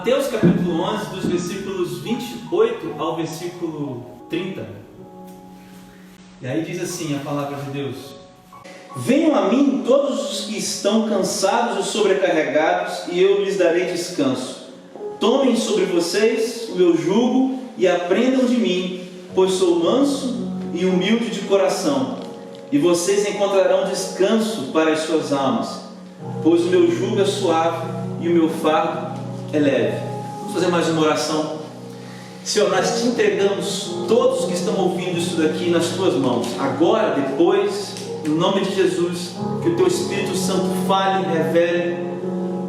Mateus capítulo 11, dos versículos 28 ao versículo 30. E aí diz assim a palavra de Deus: Venham a mim todos os que estão cansados e sobrecarregados, e eu lhes darei descanso. Tomem sobre vocês o meu jugo e aprendam de mim, pois sou manso e humilde de coração, e vocês encontrarão descanso para as suas almas, pois o meu jugo é suave e o meu fardo é leve. Vamos fazer mais uma oração. Senhor, nós te entregamos todos que estão ouvindo isso daqui nas tuas mãos. Agora, depois, em nome de Jesus, que o teu Espírito Santo fale e revele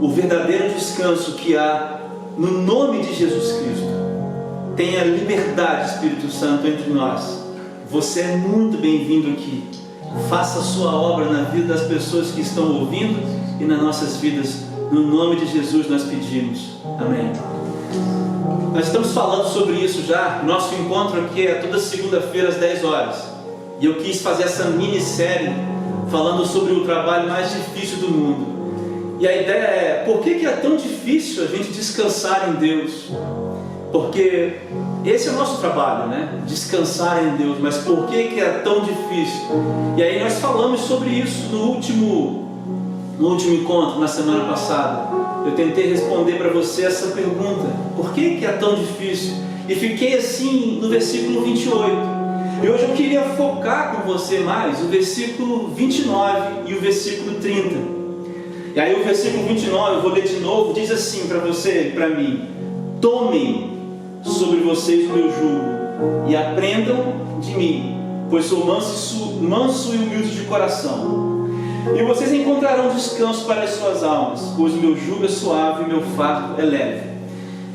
o verdadeiro descanso que há no nome de Jesus Cristo. Tenha liberdade, Espírito Santo, entre nós. Você é muito bem-vindo aqui. Faça a sua obra na vida das pessoas que estão ouvindo e nas nossas vidas. No nome de Jesus nós pedimos. Amém. Nós estamos falando sobre isso já. Nosso encontro aqui é toda segunda-feira às 10 horas. E eu quis fazer essa minissérie falando sobre o trabalho mais difícil do mundo. E a ideia é, por que é tão difícil a gente descansar em Deus? Porque esse é o nosso trabalho, né? Descansar em Deus. Mas por que é tão difícil? E aí nós falamos sobre isso no último encontro, na semana passada. Eu tentei responder para você essa pergunta: por que é tão difícil? E fiquei assim no versículo 28. E hoje eu queria focar com você mais o versículo 29 e o versículo 30. E aí o versículo 29, eu vou ler de novo, diz assim para você e para mim: Tomem sobre vocês o meu jugo e aprendam de mim, pois sou manso e humilde de coração, e vocês encontrarão descanso para as suas almas, pois o meu jugo é suave e o meu fardo é leve.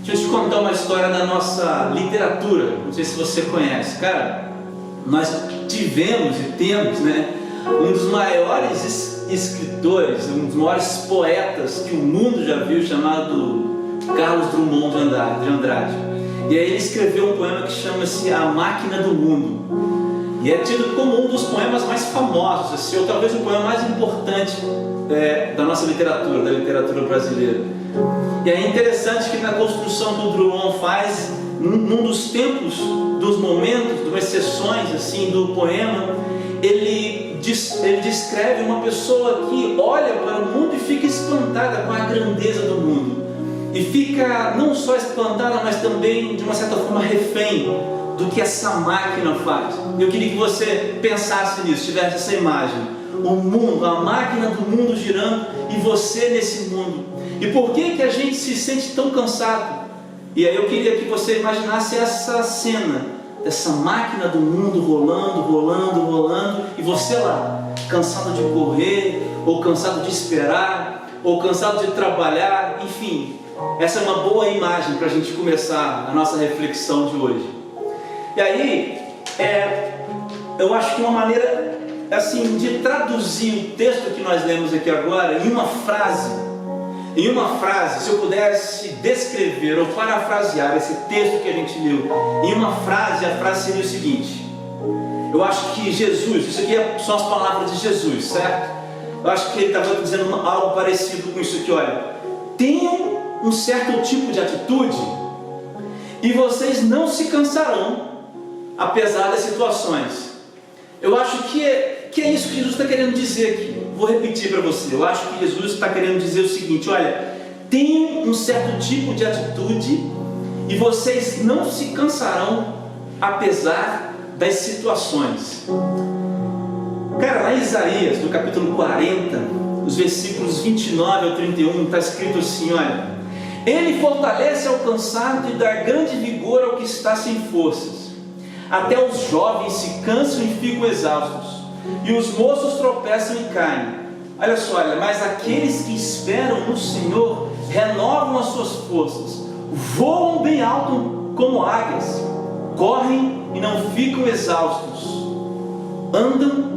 Deixa eu te contar uma história da nossa literatura. Não sei se você conhece. Cara, nós tivemos e temos, né, um dos maiores escritores, um dos maiores poetas que o mundo já viu, chamado Carlos Drummond de Andrade. E aí ele escreveu um poema que chama-se A Máquina do Mundo. E é tido como um dos poemas mais famosos, assim, ou talvez o poema mais importante da nossa literatura, da literatura brasileira. E é interessante que na construção que o Drummond faz, num dos tempos, dos momentos, de umas sessões assim, do poema, ele descreve uma pessoa que olha para o mundo e fica espantada com a grandeza do mundo. E fica não só espantada, mas também, de uma certa forma, refém do que essa máquina faz. Eu queria que você pensasse nisso, tivesse essa imagem. O mundo, a máquina do mundo girando e você nesse mundo. E por que a gente se sente tão cansado? E aí eu queria que você imaginasse essa cena, dessa máquina do mundo rolando, e você lá, cansado de correr, ou cansado de esperar, ou cansado de trabalhar, enfim. Essa é uma boa imagem para a gente começar a nossa reflexão de hoje. E aí, eu acho que uma maneira assim, de traduzir o texto que nós lemos aqui agora em uma frase, se eu pudesse descrever ou parafrasear esse texto que a gente leu em uma frase, a frase seria o seguinte: eu acho que Jesus, isso aqui são as palavras de Jesus, certo? Eu acho que ele estava dizendo algo parecido com isso aqui, olha: tenham um certo tipo de atitude e vocês não se cansarão apesar das situações. Eu acho que é isso que Jesus está querendo dizer aqui. Vou repetir para você. Eu acho que Jesus está querendo dizer o seguinte: olha, tenham um certo tipo de atitude e vocês não se cansarão apesar das situações. Cara, lá em Isaías, no capítulo 40, os versículos 29 ao 31, está escrito assim, olha: Ele fortalece ao cansado e dá grande vigor ao que está sem forças. Até os jovens se cansam e ficam exaustos, e os moços tropeçam e caem. Olha só, mas aqueles que esperam no Senhor renovam as suas forças, voam bem alto como águias, correm e não ficam exaustos, andam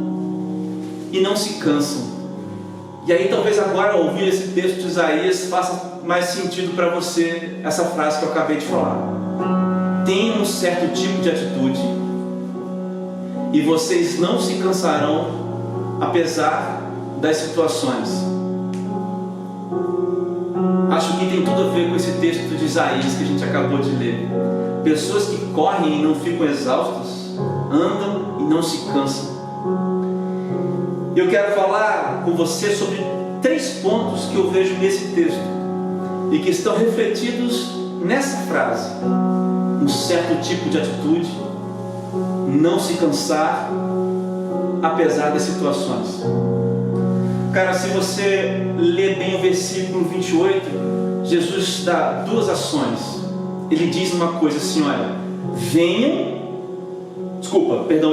e não se cansam. E aí talvez agora, ao ouvir esse texto de Isaías, faça mais sentido para você essa frase que eu acabei de falar. Tenham um certo tipo de atitude e vocês não se cansarão apesar das situações. Acho acho que tem tudo a ver com esse texto de Isaías que a gente acabou de ler. Pessoas que correm e não ficam exaustas, andam e não se cansam. Eu quero falar com você sobre 3 pontos que eu vejo nesse texto e que estão refletidos nessa frase: um certo tipo de atitude, não se cansar apesar das situações. Cara, se você ler bem o versículo 28, Jesus dá 2 ações. Ele diz uma coisa assim, olha,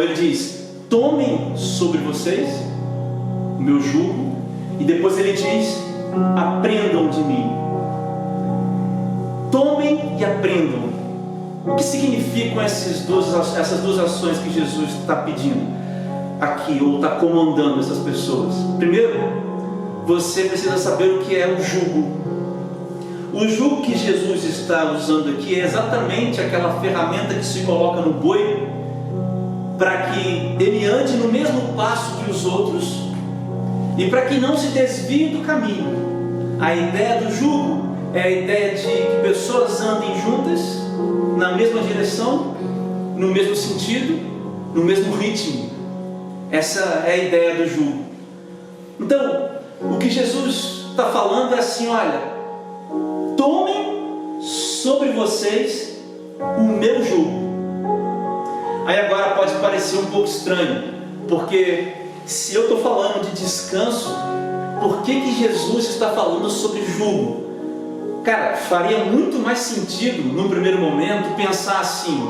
ele diz, tomem sobre vocês o meu jugo, e depois ele diz, aprendam de mim. Tomem e aprendam. O que significam essas duas ações que Jesus está pedindo aqui, ou está comandando essas pessoas? Primeiro, você precisa saber o que é o jugo. O jugo que Jesus está usando aqui é exatamente aquela ferramenta que se coloca no boi para que ele ande no mesmo passo que os outros e para que não se desvie do caminho. A ideia do jugo é a ideia de que pessoas andem juntas na mesma direção, no mesmo sentido, no mesmo ritmo. Essa é a ideia do jugo. Então, o que Jesus está falando é assim, olha, tomem sobre vocês o meu jugo. Aí agora pode parecer um pouco estranho, porque se eu estou falando de descanso, por que Jesus está falando sobre jugo? Cara, faria muito mais sentido, num primeiro momento, pensar assim,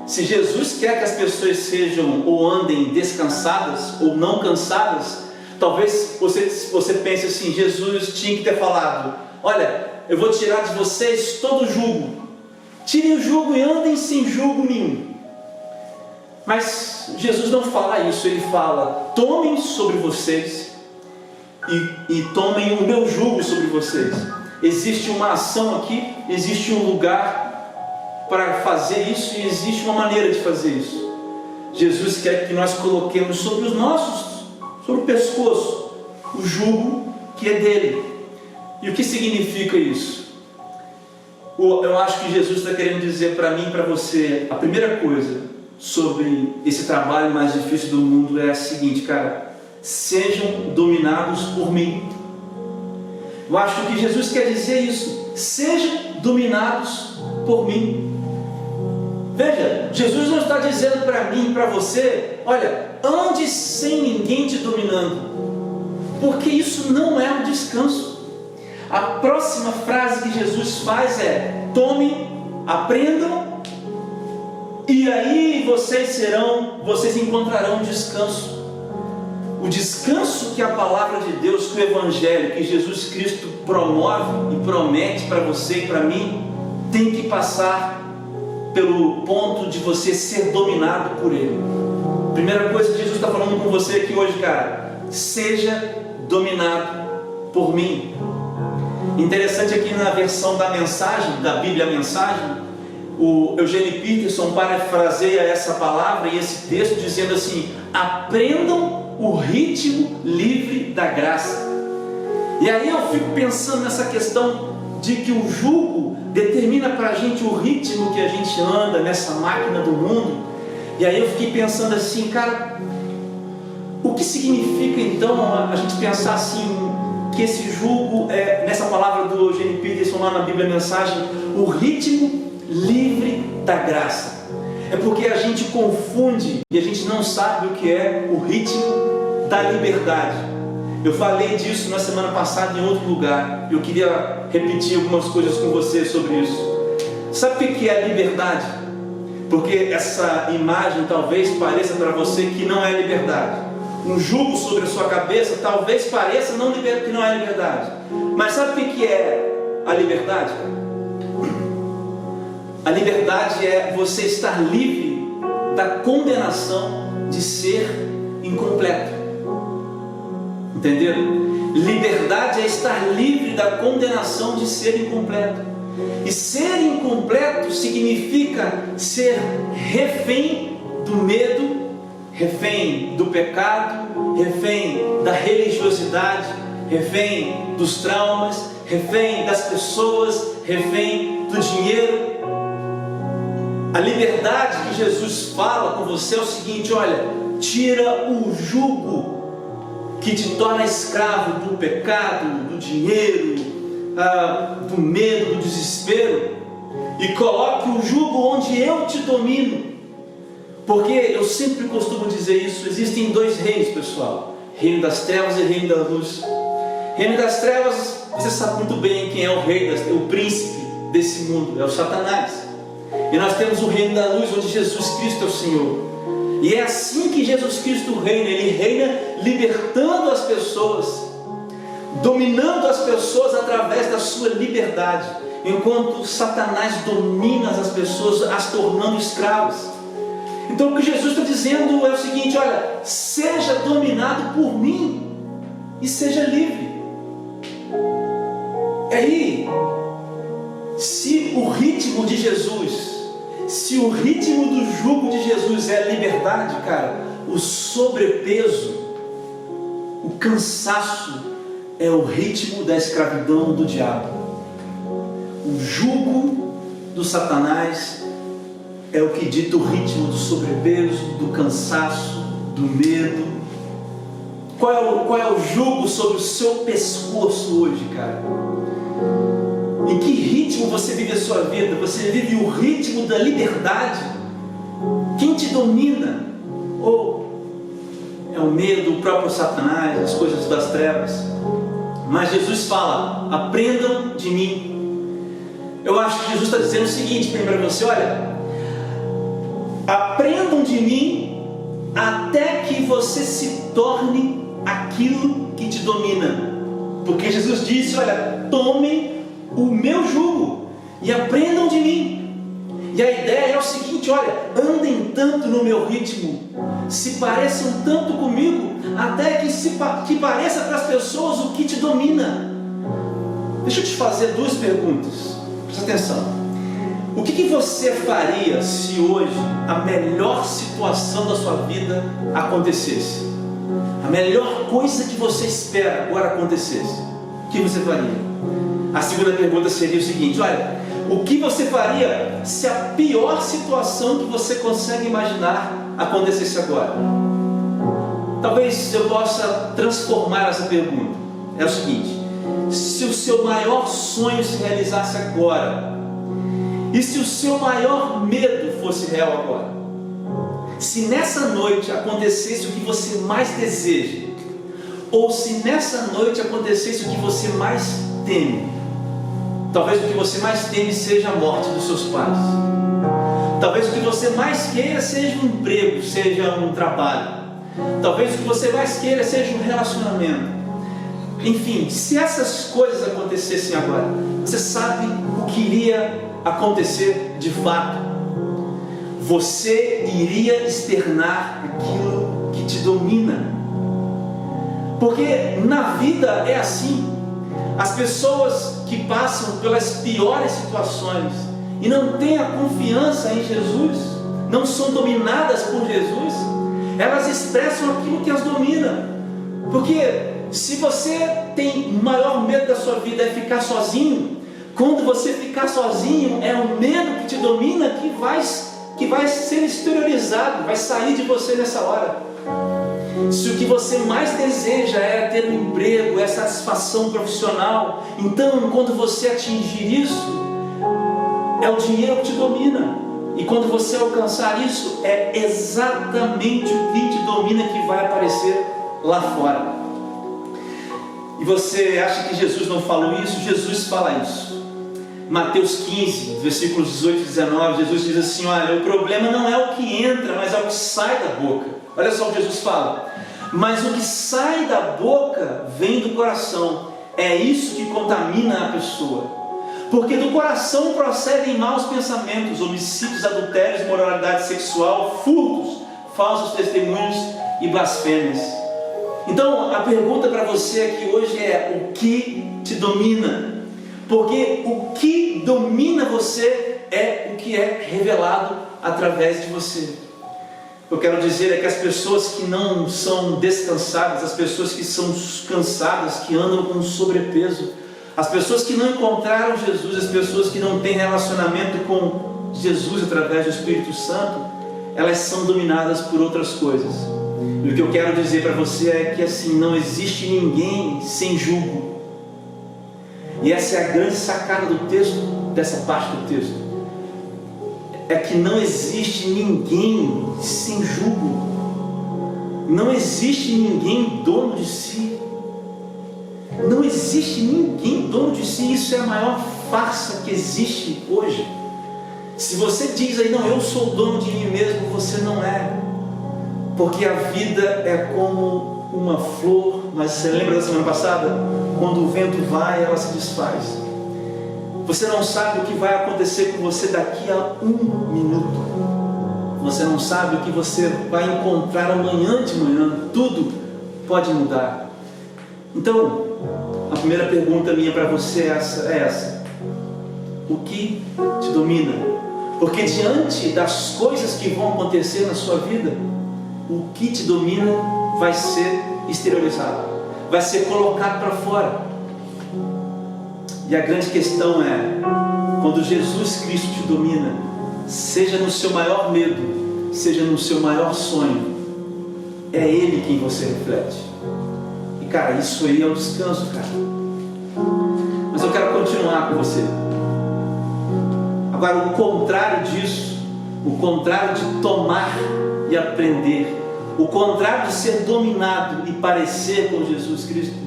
se Jesus quer que as pessoas sejam ou andem descansadas ou não cansadas, talvez você pense assim, Jesus tinha que ter falado, olha, eu vou tirar de vocês todo o jugo, tirem o jugo e andem sem jugo nenhum. Mas Jesus não fala isso, ele fala, tomem sobre vocês e tomem o meu jugo sobre vocês. Existe uma ação aqui, existe um lugar para fazer isso e existe uma maneira de fazer isso. Jesus quer que nós coloquemos sobre o pescoço, o jugo que é dele. E o que significa isso? Eu acho que Jesus está querendo dizer para mim e para você, a primeira coisa sobre esse trabalho mais difícil do mundo é a seguinte, cara, sejam dominados por mim. Eu acho que o que Jesus quer dizer é isso, sejam dominados por mim. Veja, Jesus não está dizendo para mim e para você, olha, ande sem ninguém te dominando, porque isso não é um descanso. A próxima frase que Jesus faz é, tomem, aprendam, e aí vocês encontrarão descanso. O descanso que a palavra de Deus, que o Evangelho, que Jesus Cristo promove e promete para você e para mim, tem que passar pelo ponto de você ser dominado por Ele. Primeira coisa que Jesus está falando com você aqui hoje, cara, seja dominado por mim. Interessante aqui na versão da mensagem, da Bíblia Mensagem, o Eugene Peterson parafraseia essa palavra e esse texto dizendo assim, aprendam o ritmo livre da graça. E aí eu fico pensando nessa questão de que o jugo determina para a gente o ritmo que a gente anda nessa máquina do mundo. E aí eu fiquei pensando assim, cara, o que significa então a gente pensar assim, que esse jugo nessa palavra do Eugene Peterson lá na Bíblia Mensagem, o ritmo livre da graça? É porque a gente confunde e a gente não sabe o que é o ritmo da liberdade. Eu falei disso na semana passada em outro lugar. Eu queria repetir algumas coisas com você sobre isso. Sabe o que é liberdade? Porque essa imagem talvez pareça para você que não é liberdade. Um jugo sobre a sua cabeça talvez pareça que não é liberdade. Mas sabe o que é a liberdade? A liberdade é você estar livre da condenação de ser incompleto. Entenderam? Liberdade é estar livre da condenação de ser incompleto. E ser incompleto significa ser refém do medo, refém do pecado, refém da religiosidade, refém dos traumas, refém das pessoas, refém do dinheiro. A liberdade que Jesus fala com você é o seguinte: olha, tira o jugo que te torna escravo do pecado, do dinheiro, do medo, do desespero, e coloque o jugo onde eu te domino. Porque eu sempre costumo dizer isso: existem dois reinos, pessoal: reino das trevas e reino da luz. Reino das trevas, você sabe muito bem quem é o rei, o príncipe desse mundo, é o Satanás. E nós temos o reino da luz, onde Jesus Cristo é o Senhor. E é assim que Jesus Cristo reina. Ele reina libertando as pessoas, dominando as pessoas através da sua liberdade, enquanto Satanás domina as pessoas, as tornando escravas. Então o que Jesus está dizendo é o seguinte: olha, seja dominado por mim e seja livre. E aí, se o ritmo de Jesus, se o ritmo do jugo de Jesus é a liberdade, cara, o sobrepeso, o cansaço é o ritmo da escravidão do diabo. O jugo do Satanás é o que dita o ritmo do sobrepeso, do cansaço, do medo. Qual é o jugo sobre o seu pescoço hoje, cara? Em que ritmo você vive a sua vida? Você vive o ritmo da liberdade? Quem te domina? Ou é o medo, o próprio Satanás, as coisas das trevas? Mas Jesus fala: aprendam de mim. Eu acho que Jesus está dizendo o seguinte para você: olha, aprendam de mim até que você se torne aquilo que te domina. Porque Jesus disse: olha, tomem o meu jugo e aprendam de mim. E a ideia é o seguinte: olha, andem tanto no meu ritmo, se pareçam tanto comigo, até que pareça para as pessoas o que te domina. Deixa eu te fazer duas perguntas, presta atenção. O que você faria se hoje a melhor situação da sua vida acontecesse? A melhor coisa que você espera agora acontecesse, o que você faria? A segunda pergunta seria o seguinte: olha, o que você faria se a pior situação que você consegue imaginar acontecesse agora? Talvez eu possa transformar essa pergunta. É o seguinte: se o seu maior sonho se realizasse agora, e se o seu maior medo fosse real agora? Se nessa noite acontecesse o que você mais deseja, ou se nessa noite acontecesse o que você mais teme? Talvez o que você mais teme seja a morte dos seus pais. Talvez o que você mais queira seja um emprego, seja um trabalho. Talvez o que você mais queira seja um relacionamento. Enfim, se essas coisas acontecessem agora, você sabe o que iria acontecer de fato? Você iria externar aquilo que te domina. Porque na vida é assim. As pessoas que passam pelas piores situações e não têm a confiança em Jesus, não são dominadas por Jesus, elas expressam aquilo que as domina. Porque se você tem o maior medo da sua vida é ficar sozinho, quando você ficar sozinho, é o medo que te domina que vai ser exteriorizado, vai sair de você nessa hora. Se o que você mais deseja é ter um emprego, é satisfação profissional, então quando você atingir isso, é o dinheiro que te domina. E quando você alcançar isso, é exatamente o que te domina que vai aparecer lá fora. E você acha que Jesus não falou isso? Jesus fala isso. Mateus 15, versículos 18 e 19, Jesus diz assim: olha, o problema não é o que entra, mas é o que sai da boca. Olha só o que Jesus fala: mas o que sai da boca vem do coração, é isso que contamina a pessoa. Porque do coração procedem maus pensamentos, homicídios, adultérios, imoralidade sexual, furtos, falsos testemunhos e blasfêmias. Então a pergunta para você aqui hoje é: o que te domina? Porque o que domina você é o que é revelado através de você. eu quero dizer é que as pessoas que não são descansadas, as pessoas que são cansadas, que andam com sobrepeso, as pessoas que não encontraram Jesus, as pessoas que não têm relacionamento com Jesus através do Espírito Santo, elas são dominadas por outras coisas. E o que eu quero dizer para você é que assim, não existe ninguém sem jugo. E essa é a grande sacada do texto, dessa parte do texto. É que não existe ninguém sem jugo. Não existe ninguém dono de si. Não existe ninguém dono de si. Isso é a maior farsa que existe hoje. Se você diz aí, não, eu sou dono de mim mesmo, você não é. Porque a vida é como uma flor. Mas você lembra da semana passada? Quando o vento vai, ela se desfaz. Você não sabe o que vai acontecer com você daqui a 1 minuto. Você não sabe o que você vai encontrar amanhã de manhã. Tudo pode mudar. Então, a primeira pergunta minha para você é essa. O que te domina? Porque diante das coisas que vão acontecer na sua vida, o que te domina vai ser exteriorizado, vai ser colocado para fora. E a grande questão é, quando Jesus Cristo te domina, seja no seu maior medo, seja no seu maior sonho, é Ele quem você reflete. E cara, isso aí é o descanso, cara. Mas eu quero continuar com você. Agora, o contrário disso, o contrário de tomar e aprender, o contrário de ser dominado e parecer com Jesus Cristo,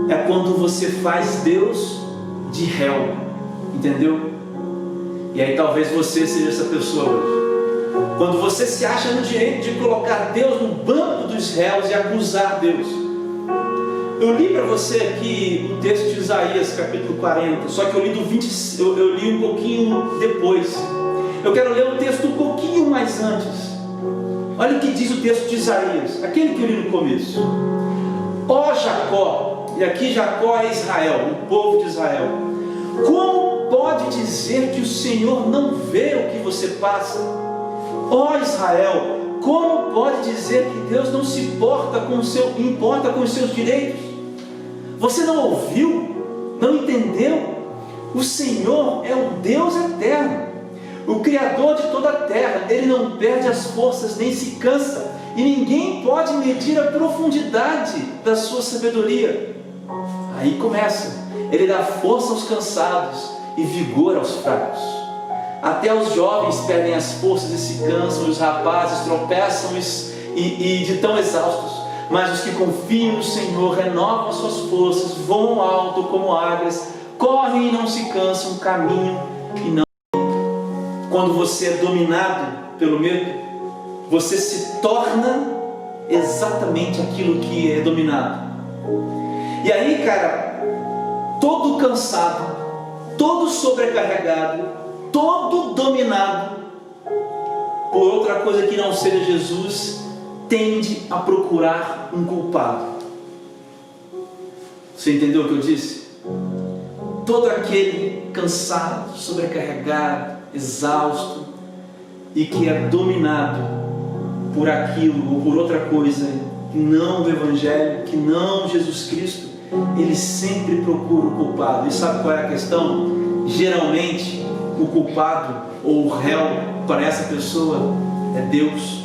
é quando você faz Deus de réu, entendeu? E aí talvez você seja essa pessoa hoje. Quando você se acha no direito de colocar Deus no banco dos réus e acusar Deus. Eu li para você aqui o texto de Isaías, capítulo 40, só que eu li do 20, eu li um pouquinho depois. Eu quero ler o texto um pouquinho mais antes. Olha o que diz o texto de Isaías, aquele que eu li no começo. Ó Jacó, e aqui Jacó é Israel, o povo de Israel. Como pode dizer que o Senhor não vê o que você passa? Ó Israel, como pode dizer que Deus não se importa com os seus direitos? Você não ouviu? Não entendeu? O Senhor é o Deus eterno, o Criador de toda a terra. Ele não perde as forças nem se cansa, e ninguém pode medir a profundidade da sua sabedoria. Aí começa. Ele dá força aos cansados e vigor aos fracos. Até os jovens perdem as forças e se cansam, e os rapazes tropeçam e de tão exaustos. Mas os que confiam no Senhor renovam as suas forças, voam alto como águias, correm e não se cansam, caminham e não. Quando você é dominado pelo medo, você se torna exatamente aquilo que é dominado. E aí, cara, todo cansado, todo sobrecarregado, todo dominado por outra coisa que não seja Jesus, tende a procurar um culpado. Você entendeu o que eu disse? Todo aquele cansado, sobrecarregado, exausto e que é dominado por aquilo ou por outra coisa que não o Evangelho, que não Jesus Cristo, ele sempre procura o culpado. E sabe qual é a questão? Geralmente o culpado ou o réu para essa pessoa é Deus.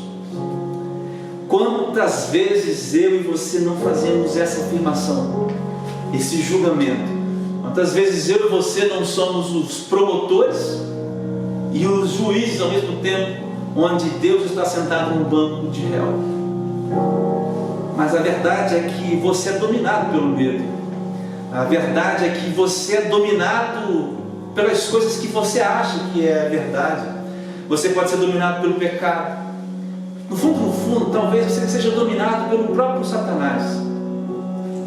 Quantas vezes eu e você não fazemos essa afirmação, esse julgamento? Quantas vezes eu e você não somos os promotores e os juízes ao mesmo tempo, onde Deus está sentado num banco de réu? Mas a verdade é que você é dominado pelo medo. A verdade é que você é dominado pelas coisas que você acha que é verdade. Você pode ser dominado pelo pecado. No fundo, talvez você seja dominado pelo próprio Satanás.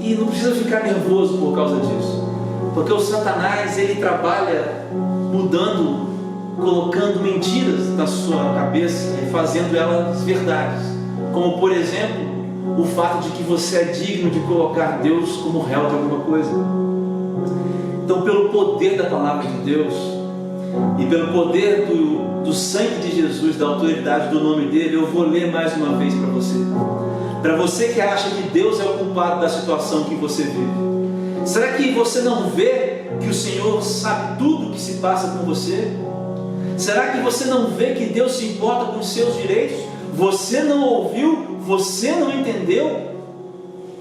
E não precisa ficar nervoso por causa disso. Porque o Satanás, ele trabalha mudando, colocando mentiras na sua cabeça e fazendo elas verdades. Como, por exemplo, o fato de que você é digno de colocar Deus como réu de alguma coisa. Então, pelo poder da palavra de Deus, E pelo poder do sangue de Jesus, da autoridade do nome dele, eu vou ler mais uma vez para você. Para você que acha que Deus é o culpado da situação que você vive. Será que você não vê que o Senhor sabe tudo que se passa com você? Será que você não vê que Deus se importa com os seus direitos? Você não ouviu? Você não entendeu?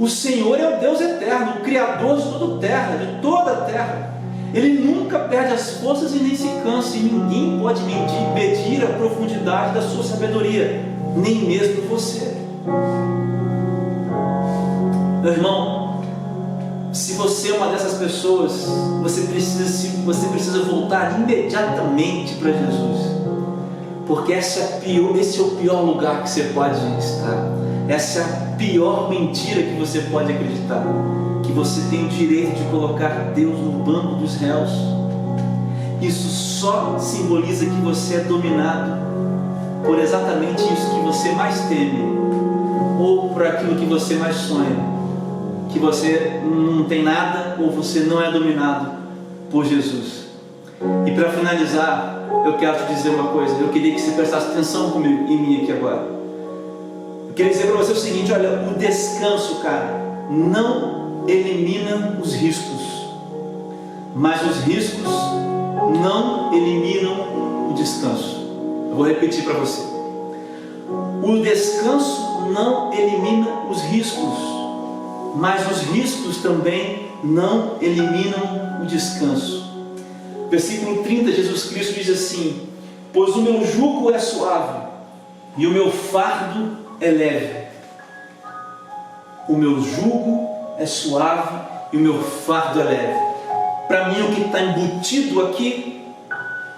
O Senhor é o Deus eterno, o Criador de toda a terra, de toda a terra. Ele nunca perde as forças e nem se cansa, e ninguém pode medir a profundidade da sua sabedoria, nem mesmo você. Meu irmão, se você é uma dessas pessoas, você precisa voltar imediatamente para Jesus, porque esse é o pior lugar que você pode estar. Essa é a pior mentira que você pode acreditar, que você tem o direito de colocar Deus no banco dos réus. Isso só simboliza que você é dominado por exatamente isso que você mais teme, ou por aquilo que você mais sonha, que você não tem nada, ou você não é dominado por Jesus. E para finalizar, eu quero te dizer uma coisa. Eu queria que você prestasse atenção comigo, em mim aqui agora. Eu queria dizer para você o seguinte: olha, o descanso, cara, não elimina os riscos, mas os riscos não eliminam o descanso. Eu vou repetir para você: o descanso não elimina os riscos, mas os riscos também não eliminam o descanso. Versículo 30, Jesus Cristo diz assim: pois o meu jugo é suave e o meu fardo é leve. O meu jugo é suave e o meu fardo é leve. Para mim, o que está embutido aqui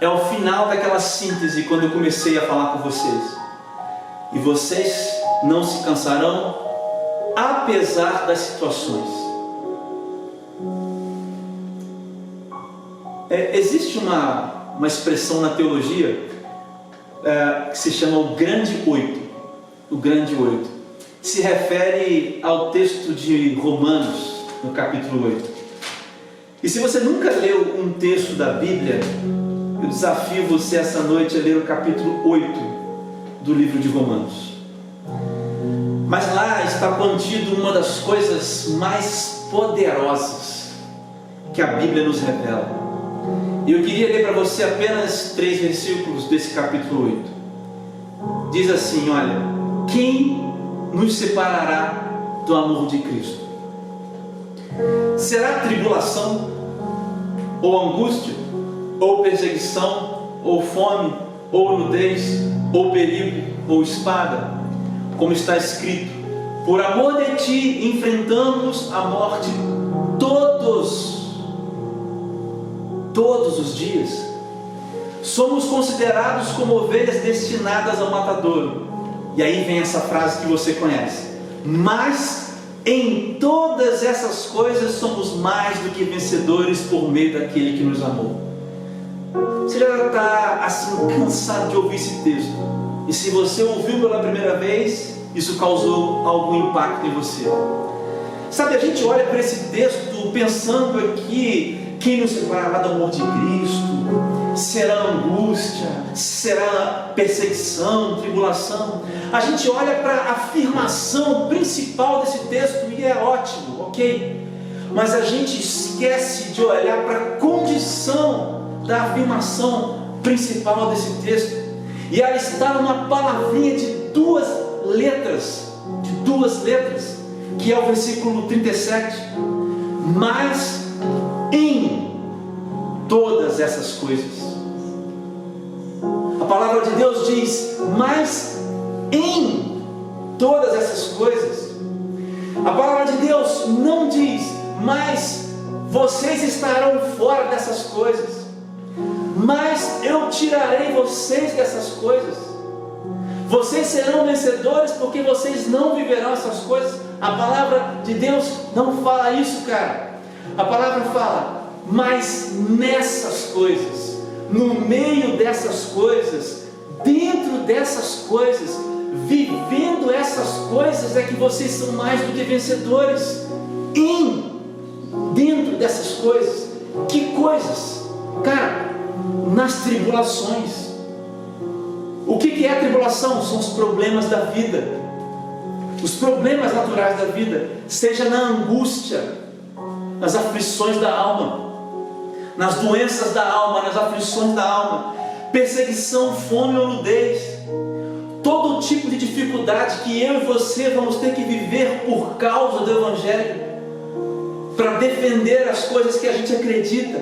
é o final daquela síntese, quando eu comecei a falar com vocês. E vocês não se cansarão, apesar das situações. Existe uma expressão na teologia que se chama o grande oito. O grande oito se refere ao texto de Romanos, no capítulo 8. E se você nunca leu um texto da Bíblia, eu desafio você essa noite a ler o capítulo 8 do livro de Romanos. Mas lá está contido uma das coisas mais poderosas que a Bíblia nos revela. E eu queria ler para você apenas 3 versículos desse capítulo 8. Diz assim: olha, quem nos separará do amor de Cristo? Será tribulação, ou angústia, ou perseguição, ou fome, ou nudez, ou perigo, ou espada? Como está escrito: por amor de ti enfrentamos a morte todos os dias. Somos considerados como ovelhas destinadas ao matadouro. E aí vem essa frase que você conhece: mas em todas essas coisas somos mais do que vencedores por meio daquele que nos amou. Você já está assim cansado de ouvir esse texto, e se você ouviu pela primeira vez, isso causou algum impacto em você. Sabe, a gente olha para esse texto pensando aqui: quem nos separará do amor de Cristo? Será angústia? Será perseguição, tribulação? A gente olha para a afirmação principal desse texto e é ótimo, ok? Mas a gente esquece de olhar para a condição da afirmação principal desse texto. E ela está numa palavrinha de duas letras, que é o versículo 37. Mas em todas essas coisas. A palavra de Deus diz: mas em todas essas coisas. A palavra de Deus não diz: mas vocês estarão fora dessas coisas, mas eu tirarei vocês dessas coisas. Vocês serão vencedores porque vocês não viverão essas coisas. A palavra de Deus não fala isso, cara. A palavra fala: mas nessas coisas, no meio dessas coisas, dentro dessas coisas, vivendo essas coisas, é que vocês são mais do que vencedores. Dentro dessas coisas. Que coisas? Cara, nas tribulações. O que é a tribulação? São os problemas da vida, os problemas naturais da vida, seja na angústia, nas aflições da alma, nas doenças da alma, nas aflições da alma, perseguição, fome ou nudez, todo tipo de dificuldade que eu e você vamos ter que viver por causa do Evangelho, para defender as coisas que a gente acredita,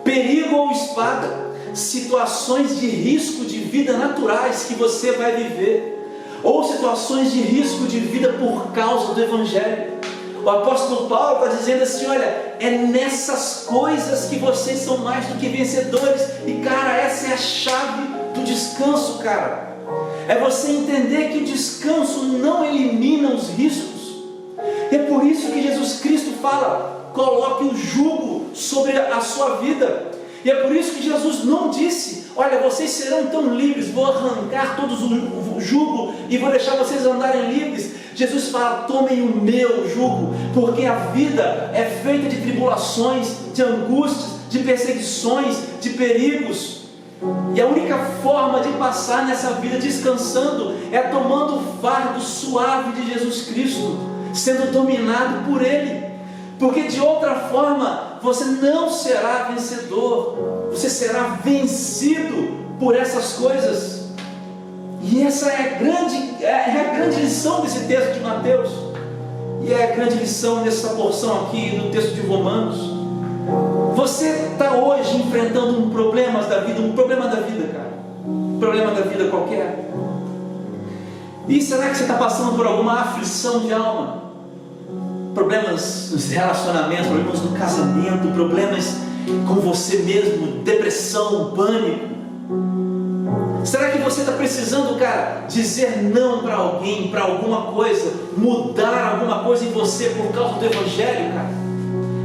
perigo ou espada, situações de risco de vida naturais que você vai viver, ou situações de risco de vida por causa do Evangelho. O apóstolo Paulo está dizendo assim: olha, é nessas coisas que vocês são mais do que vencedores. E cara, essa é a chave do descanso, cara. É você entender que o descanso não elimina os riscos. E é por isso que Jesus Cristo fala: coloque o jugo sobre a sua vida. E é por isso que Jesus não disse: olha, vocês serão tão livres, vou arrancar todos o jugo e vou deixar vocês andarem livres. Jesus fala: tomem o meu jugo, porque a vida é feita de tribulações, de angústias, de perseguições, de perigos. E a única forma de passar nessa vida descansando é tomando o fardo suave de Jesus Cristo, sendo dominado por Ele. Porque de outra forma você não será vencedor, você será vencido por essas coisas. E essa é a grande lição desse texto de Mateus, e é a grande lição nessa porção aqui do texto de Romanos. Você está hoje enfrentando um problema da vida, cara, um problema da vida qualquer. E será que você está passando por alguma aflição de alma? Problemas nos relacionamentos, problemas no casamento, problemas com você mesmo, depressão, pânico. Será que você está precisando, cara, dizer não para alguém, para alguma coisa, mudar alguma coisa em você por causa do Evangelho, cara?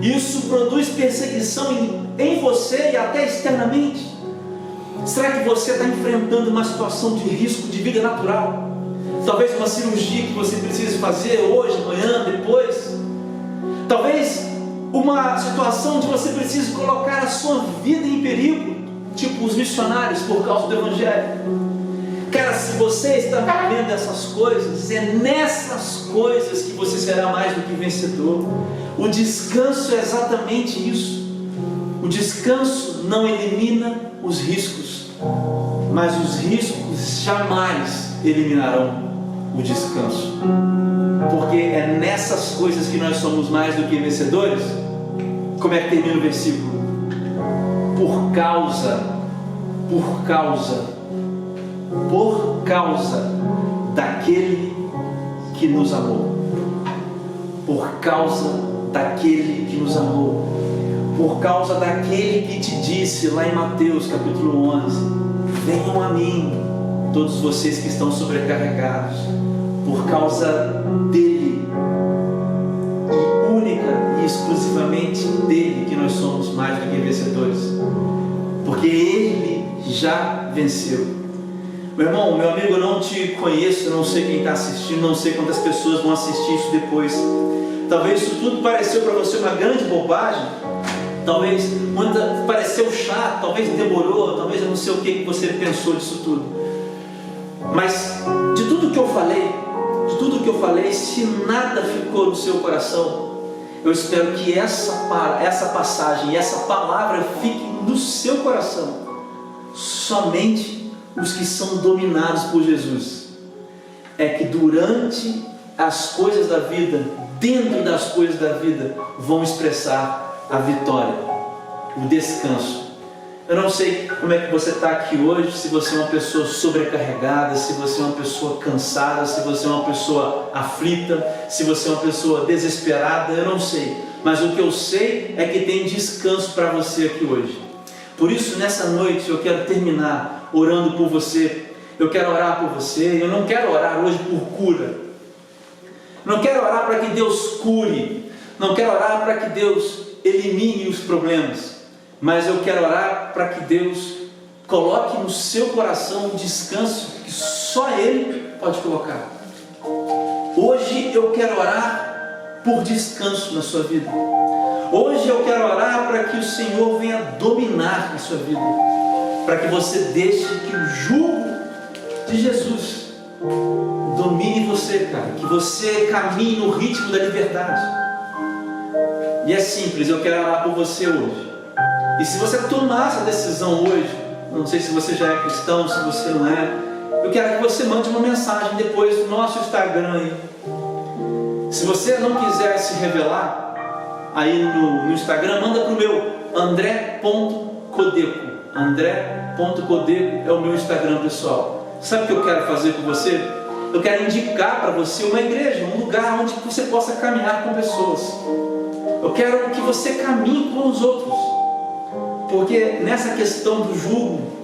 Isso produz perseguição em você e até externamente. Será que você está enfrentando uma situação de risco de vida natural? Talvez uma cirurgia que você precise fazer hoje, amanhã, depois. Talvez uma situação onde você precise colocar a sua vida em perigo, tipo os missionários, por causa do Evangelho. Cara, se você está vivendo essas coisas, é nessas coisas que você será mais do que vencedor. O descanso é exatamente isso. O descanso não elimina os riscos, mas os riscos jamais eliminarão o descanso. Porque é nessas coisas que nós somos mais do que vencedores. Como é que termina o versículo? Por causa daquele que nos amou. Por causa daquele que nos amou. Por causa daquele que te disse lá em Mateus capítulo 11: venham a mim, todos vocês que estão sobrecarregados. Por causa dele, e única e exclusivamente dele, que nós somos mais do que vencedores, porque ele já venceu. Meu irmão, meu amigo, eu não te conheço, eu não sei quem está assistindo, não sei quantas pessoas vão assistir isso depois. Talvez isso tudo pareceu para você uma grande bobagem, talvez pareceu chato, talvez demorou, talvez eu não sei o que você pensou disso tudo. Mas de tudo que eu falei, se nada ficou no seu coração, eu espero que essa passagem, essa palavra fique no seu coração. Somente os que são dominados por Jesus é que durante as coisas da vida, dentro das coisas da vida, vão expressar a vitória, o descanso. Eu não sei como é que você está aqui hoje, se você é uma pessoa sobrecarregada, se você é uma pessoa cansada, se você é uma pessoa aflita, se você é uma pessoa desesperada, eu não sei. Mas o que eu sei é que tem descanso para você aqui hoje. Por isso, nessa noite, eu quero terminar orando por você. Eu quero orar por você. Eu não quero orar hoje por cura. Não quero orar para que Deus cure. Não quero orar para que Deus elimine os problemas. Mas eu quero orar para que Deus coloque no seu coração um descanso que só Ele pode colocar. Hoje eu quero orar por descanso na sua vida. Hoje eu quero orar para que o Senhor venha dominar a sua vida. para que você deixe que o jugo de Jesus domine você, cara, que você caminhe no ritmo da liberdade. E é simples, eu quero orar por você hoje. E se você tomar essa decisão hoje, não sei se você já é cristão, se você não é, eu quero que você mande uma mensagem depois no nosso Instagram aí. Se você não quiser se revelar aí no Instagram, manda para o meu André.codeco. André.codeco é o meu Instagram, pessoal. Sabe o que eu quero fazer com você? Eu quero indicar para você uma igreja, um lugar onde você possa caminhar com pessoas. Eu quero que você caminhe com os outros, porque nessa questão do jugo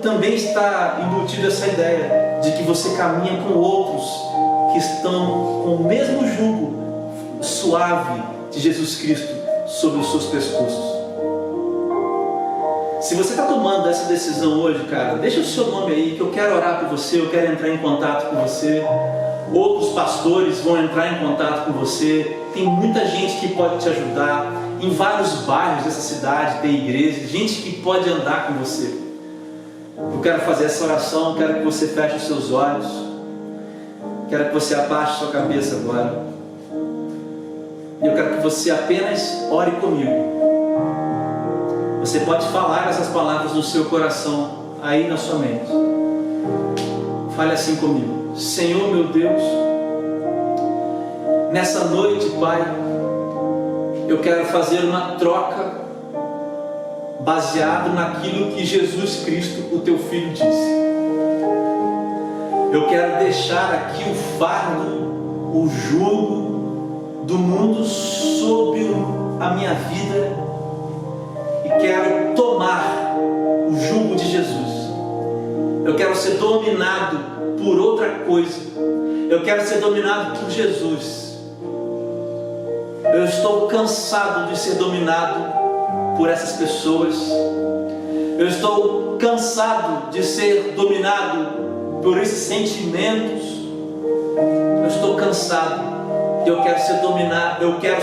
também está embutida essa ideia de que você caminha com outros que estão com o mesmo jugo suave de Jesus Cristo sobre os seus pescoços. Se você está tomando essa decisão hoje, cara, deixa o seu nome aí, que eu quero orar por você, eu quero entrar em contato com você. Outros pastores vão entrar em contato com você. Tem muita gente que pode te ajudar. Em vários bairros dessa cidade tem igrejas, gente que pode andar com você. Eu quero fazer essa oração, quero que você feche os seus olhos. Quero que você abaixe sua cabeça agora. E eu quero que você apenas ore comigo. Você pode falar essas palavras no seu coração, aí na sua mente. Fale assim comigo: Senhor meu Deus, nessa noite, Pai, eu quero fazer uma troca baseado naquilo que Jesus Cristo, o Teu Filho, disse. Eu quero deixar aqui o fardo, o jugo do mundo sobre a minha vida e quero tomar o jugo de Jesus. Eu quero ser dominado por outra coisa. Eu quero ser dominado por Jesus. Eu estou cansado de ser dominado por essas pessoas. Eu estou cansado de ser dominado por esses sentimentos. Eu estou cansado. Eu quero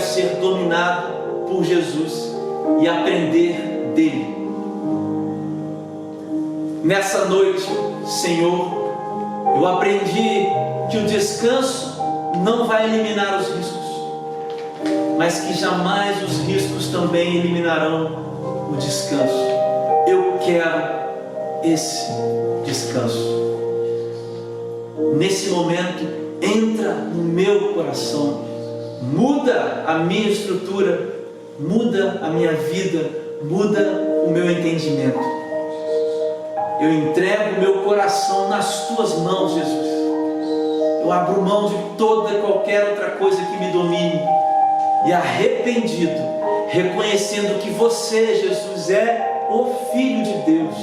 ser dominado por Jesus e aprender dele. Nessa noite, Senhor, eu aprendi que o descanso não vai eliminar os riscos, mas que jamais os riscos também eliminarão o descanso. Eu quero esse descanso. Nesse momento, entra no meu coração, muda a minha estrutura, muda a minha vida, muda o meu entendimento. Eu entrego o meu coração nas Tuas mãos, Jesus. Eu abro mão de toda e qualquer outra coisa que me domine. E arrependido, reconhecendo que Você, Jesus, é o Filho de Deus,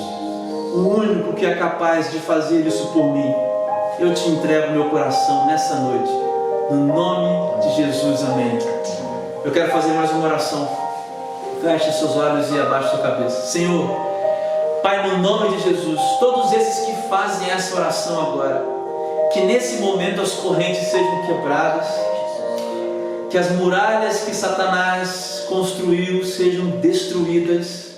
o único que é capaz de fazer isso por mim. Eu Te entrego meu coração nessa noite, no nome de Jesus, amém. Eu quero fazer mais uma oração. Feche seus olhos e abaixe sua cabeça. Senhor, Pai, no nome de Jesus, todos esses que fazem essa oração agora, que nesse momento as correntes sejam quebradas, que as muralhas que Satanás construiu sejam destruídas,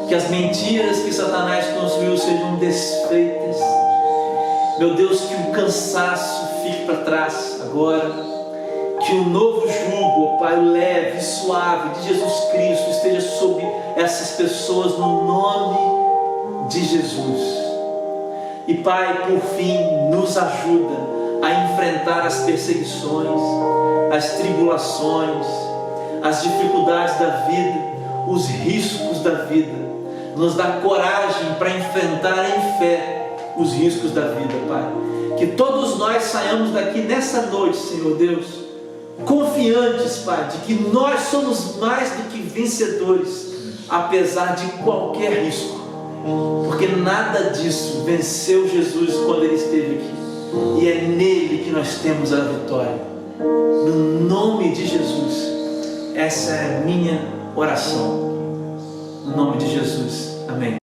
que as mentiras que Satanás construiu sejam desfeitas. Meu Deus, que o cansaço fique para trás agora, que o novo jugo, ó Pai, leve e suave de Jesus Cristo esteja sobre essas pessoas no nome de Jesus. E Pai, por fim, nos ajuda a enfrentar as perseguições, as tribulações, as dificuldades da vida, os riscos da vida. Nos dá coragem para enfrentar em fé os riscos da vida, Pai. Que todos nós saiamos daqui nessa noite, Senhor Deus, confiantes, Pai, de que nós somos mais do que vencedores, apesar de qualquer risco, porque nada disso venceu Jesus quando Ele esteve aqui, e é nele que nós temos a vitória. No nome de Jesus, essa é a minha oração.